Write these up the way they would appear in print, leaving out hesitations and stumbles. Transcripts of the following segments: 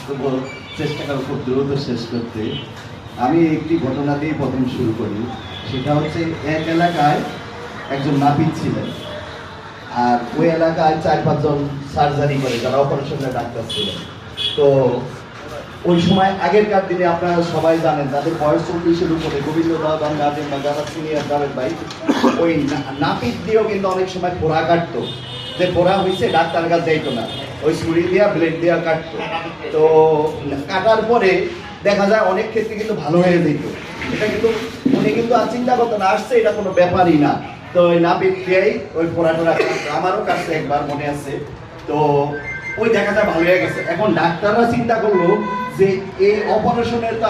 তবু চেষ্টা করব খুব দ্রুত শেষ করতে। আমি একটি ঘটনা দিয়ে প্রথম শুরু করি। সেটা হচ্ছে এক এলাকায় একজন নাপিত ছিলেন, আর ওই এলাকায় 4-5 জন সার্জারি করে, যারা অপারেশনের ডাক্তার ছিলেন। তো ওই সময় আগেরকার দিনে আপনারা সবাই জানেন, তাদের বয়স 40-এর উপরে, গোবিন্দ দাদা গাজেন বা যারা সিনিয়র যাবেন ভাই, ওই নাপিত দিয়েও কিন্তু অনেক সময় ফোড়া কাটতো। যে ফোড়া হয়েছে ডাক্তার কাছে যাইতো না, ওই ছুরি দিয়া ব্লেড দিয়া কাটতো। তো কাটার পরে দেখা যায় অনেক ক্ষেত্রে কিন্তু ভালো হয়ে যেত। এটা কিন্তু উনি কিন্তু আর চিন্তা করতো না, আসছে এটা কোনো ব্যাপারই না। তো ওই নাপিত দিয়েই ওই ফোড়া টোড়া কাটতো। আমারও কাছে একবার মনে আছে। তো ওই দেখা যায় ভালো হয়ে গেছে। এখন ডাক্তাররা চিন্তা করলো যে এই অপারেশনের তো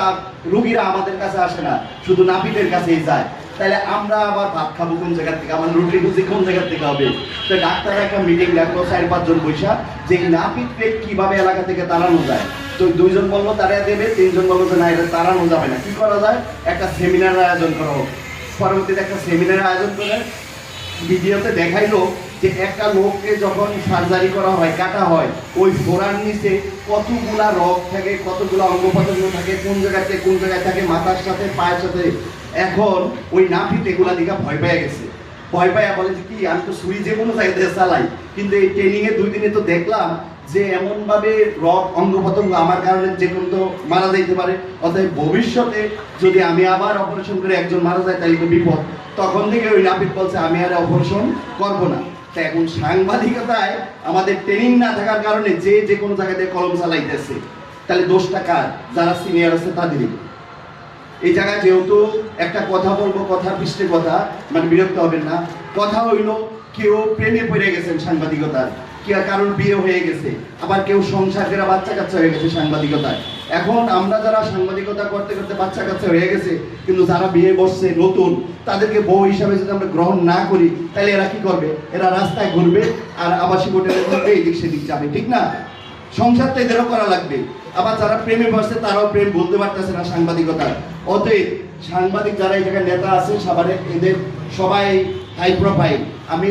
রুগীরা আমাদের কাছে আসে না, শুধু নাপিতের কাছেই যায়। তাহলে আমরা আবার ভাত খাবো কোন জায়গা থেকে, আমার রুটি রুজি কোন জায়গা থেকে হবে? তো ডাক্তার একটা মিটিং ডাকলো 4-5 জন বৈশা, যে নাপিতকে কিভাবে এলাকা থেকে তাড়ানো যায়। তো 2 জন বললো তাড়িয়ে দেবে, 3 জন বললো যে না, এটা তাড়ানো যাবে না, কি করা যায়? একটা সেমিনার আয়োজন করা হোক। পরবর্তীতে একটা সেমিনার আয়োজন করে ভিডিওতে দেখাইলো যে একটা লোককে যখন সার্জারি করা হয়, কাটা হয়, ওই ফোড়ার নিচে কতগুলা রগ থাকে, কতগুলা অঙ্গ প্রত্যঙ্গ থাকে, কোন জায়গায় থাকে, মাথার সাথে পায়ের সাথে। এখন ওই নাপিত এগুলা দিকে ভয় পেয়ে গেছে। ভয় পাইয়া বলে যে কি, আমি তো ছুরি যে কোনো জায়গায় চালাই, কিন্তু এই ট্রেনিংয়ে 2 দিনে তো দেখলাম যে এমনভাবে রগ অঙ্গ প্রত্যঙ্গ আমার কারণে যে কোনো তো মারা যাইতে পারে। অতএব ভবিষ্যতে যদি আমি আবার অপারেশন করে একজন মারা যায় তাহলে তো বিপদ। তখন থেকে ওই নাপিত বলছে আমি আর অপারেশন করবো না। তা এখন সাংবাদিকতায় আমাদের ট্রেনিং না থাকার কারণে যে কোনো জায়গাতে কলম চালাইতেছে, তাহলে দোষটা কার? যারা সিনিয়র আছে তাদেরই। এই জায়গায় যেহেতু একটা কথা বলবো, কথার পৃষ্ঠে কথা, মানে বিরক্ত হবেন না। কথা হইল, কেউ প্রেমে পড়ে গেছেন সাংবাদিকতার, কেউ কারোর বিয়ে হয়ে গেছে, আবার কেউ সংসার করে বাচ্চা কাচ্চা হয়ে গেছে সাংবাদিকতায়। এখন আমরা যারা সাংবাদিকতা করতে করতে বাচ্চা কাচ্চা হয়ে গেছে, কিন্তু যারা বিয়ে বসছে নতুন, তাদেরকে বউ হিসাবে যদি আমরা গ্রহণ না করি, তাহলে এরা কি করবে? এরা রাস্তায় ঘুরবে আর আবাসিক হোটেলের মধ্যে এদিক সেদিক যাবে, ঠিক না? সংসার তো এদেরও করা লাগবে। আবার যারা প্রেমে বসছে তারাও প্রেম বলতে পারতেছে না সাংবাদিকতা। অতএব সাংবাদিক যারা এই জায়গায় নেতা আছে, এদের সবাই হাই প্রোফাইল। আমি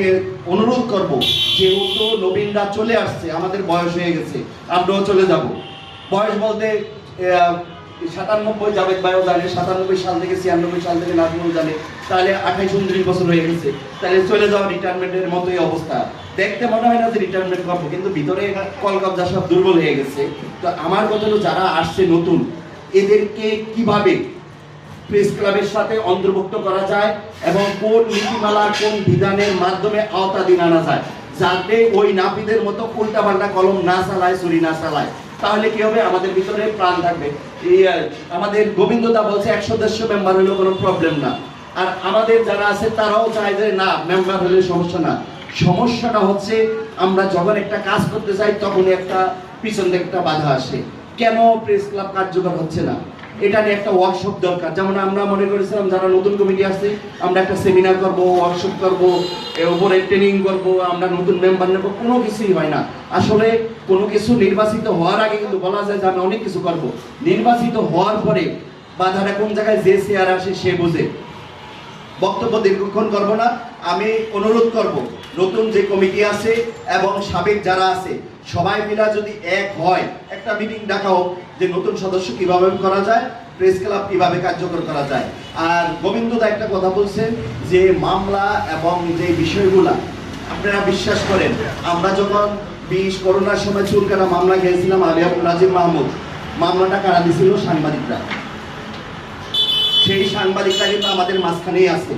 অনুরোধ করব, যেহেতু নবীনরা চলে আসছে, আমাদের বয়স হয়ে গেছে, আমরাও চলে যাব। বয়স বলতে 97 জাভেদ ভাইও জানে, 97 সাল থেকে 96 সাল থেকে নাজমুল জানে, তাহলে 28-29 বছর হয়ে গেছে। তাহলে চলে যাওয়া রিটায়ারমেন্টের মতোই অবস্থা। দেখতে মনে হয় না যে রিটায়ারমেন্ট করবো, কিন্তু ভিতরে কলকবজা সব দুর্বল হয়ে গেছে। তো আমার কথা হলো, যারা আসছে নতুন, এদেরকে কিভাবে প্রেস ক্লাবের সাথে অন্তর্ভুক্ত করা যায় এবং কোন নীতিমালা, কোন বিধানের মাধ্যমে আওতাধীন আনা যায়, যাতে ওই নাপিতের মতো উল্টাপাল্টা কলম না চালায়, ছুরি না চালায়। তাহলে কি হবে? আমাদের ভিতরে প্রাণ থাকবে। আমাদের গোবিন্দদা বলছে 100-150 মেম্বার হলেও কোনো প্রবলেম না। আর আমাদের যারা আছে তারাও চায় যে না, মেম্বার হলে সমস্যা না। সমস্যাটা হচ্ছে আমরা যখন একটা কাজ করতে চাই, তখনই একটা পিছন থেকে একটা বাধা আসে। কেন প্রেস ক্লাব কার্যকর হচ্ছে না? এটা নিয়ে একটা ওয়ার্কশপ দরকার। যেমন আমরা মনে করেছিলাম যারা নতুন কমিটি আছে, আমরা একটা সেমিনার করব, ওয়ার্কশপ করব, এর উপরে ট্রেনিং করব, আমরা নতুন মেম্বার নেব, কোনো কিছুই হয় না। আসলে কোনো কিছু নির্বাচিত হওয়ার আগে কিন্তু বলা যায় যে আমি অনেক কিছু করব, নির্বাচিত হওয়ার পরে বাধাটা কোন জায়গায় যে চেয়ার আসে সে বোঝে। বক্তব্য দীর্ঘক্ষণ করব না। আমি অনুরোধ করব, নতুন যে কমিটি আছে এবং সাবেক যারা আছে, সবাই মিলা যদি এক হয়, একটা মিটিং ডাকা হোক যে নতুন সদস্য কিভাবে করা যায়, প্রেস ক্লাব কিভাবে কার্যকর করা যায়। আর গোবিন্দদা একটা কথা বলছেন যে মামলা এবং যে বিষয়গুলা, আপনারা বিশ্বাস করেন, আমরা যখন করোনার সময় চুল কাটা মামলা খেয়েছিলাম, আলিয়া নাজিম মাহমুদ, মামলাটা কারা দিছিল? সাংবাদিকরা। সেই সাংবাদিকরা কিন্তু আমাদের মাঝখানেই আছে।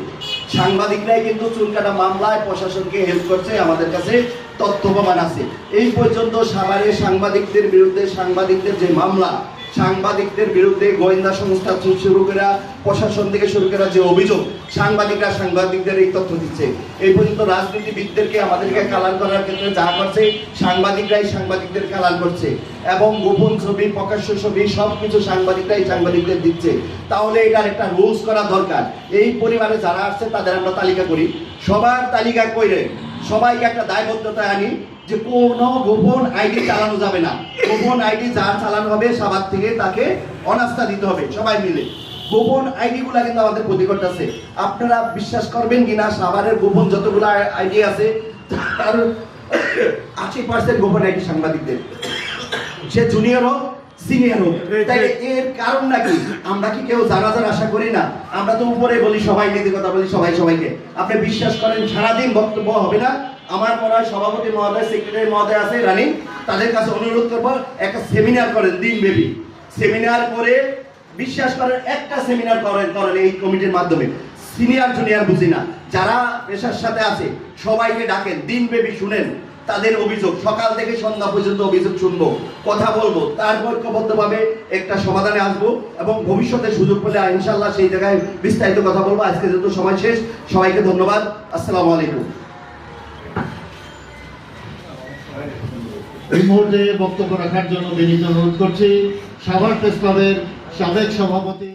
সাংবাদিকরাই কিন্তু চুল কাটা মামলায় প্রশাসনকে হেল্প করছে, আমাদের কাছে তথ্য প্রমাণ আছে। এই পর্যন্ত সাভারে সাংবাদিকদের বিরুদ্ধে, সাংবাদিকদের যে মামলা, সাংবাদিকদের বিরুদ্ধে গোয়েন্দা সংস্থা শুরু করে প্রশাসন থেকে শুরু করে যে অভিযোগ, সাংবাদিকদের এই তথ্য দিচ্ছে। এই পর্যন্ত রাজনীতিবিদদেরকে আমাদেরকে কালার করার ক্ষেত্রে যা করছে, সাংবাদিকরাই সাংবাদিকদের কালার করছে, এবং গোপন ছবি, প্রকাশ্য ছবি, সবকিছু সাংবাদিকদের দিচ্ছে। তাহলে এটার একটা রুলস করা দরকার। এই পরিবারে যারা আসছে তাদের আমরা তালিকা করি, সবার তালিকা করে সবাইকে একটা দায়বদ্ধতা আনি যে কোনো গোপন আইডি চালানো যাবে না। গোপন আইডি যার চালানো হবে, সাভার থেকে তাকে অনাস্থা দিতে হবে সবাই মিলে। গোপন আইডি গুলা কিন্তু আমাদের ক্ষতি করতেছে। আপনারা বিশ্বাস করবেন কিনা, সাভারের গোপন যতগুলো আইডি আছে তার 80% গোপন আইডি সাংবাদিকদের। সে জুনিয়র হোক সিনিয়র হোক। তাই এর কারণ নাকি আমরা কি কেউ জানাজার আশা করি না? আমরা তো উপরে বলি সবাই, নীতি কথা বলি সবাই সবাইকে। আপনি বিশ্বাস করেন সারাদিন বক্তব্য হবে না। আমার মনে হয় সভাপতি মহোদয়, সেক্রেটারি মহোদয় আছে রানিং, তাদের কাছে অনুরোধ করবো একটা সেমিনার করেন দিনব্যাপী। সেমিনার করে বিশ্বাস করেন একটা সেমিনার করেন এই কমিটির মাধ্যমে। সিনিয়র জুনিয়র বুঝি না, যারা পেশার সাথে আছে সবাইকে ডাকেন, দিনব্যাপী শুনেন তাদের অভিযোগ, সকাল থেকে সন্ধ্যা পর্যন্ত অভিযোগ শুনবো, কথা বলবো, তারপর ঐক্যবদ্ধভাবে একটা সমাধানে আসবো এবং ভবিষ্যতে সুযোগ পেলে ইনশাল্লাহ সেই জায়গায় বিস্তারিত কথা বলবো। আজকে যেহেতু সময় শেষ, সবাইকে ধন্যবাদ। আসসালামু আলাইকুম। এই মুহূর্তে বক্তব্য রাখার জন্য বিনীত অনুরোধ করছি সাভার প্রেস ক্লাবের সাবেক সভাপতি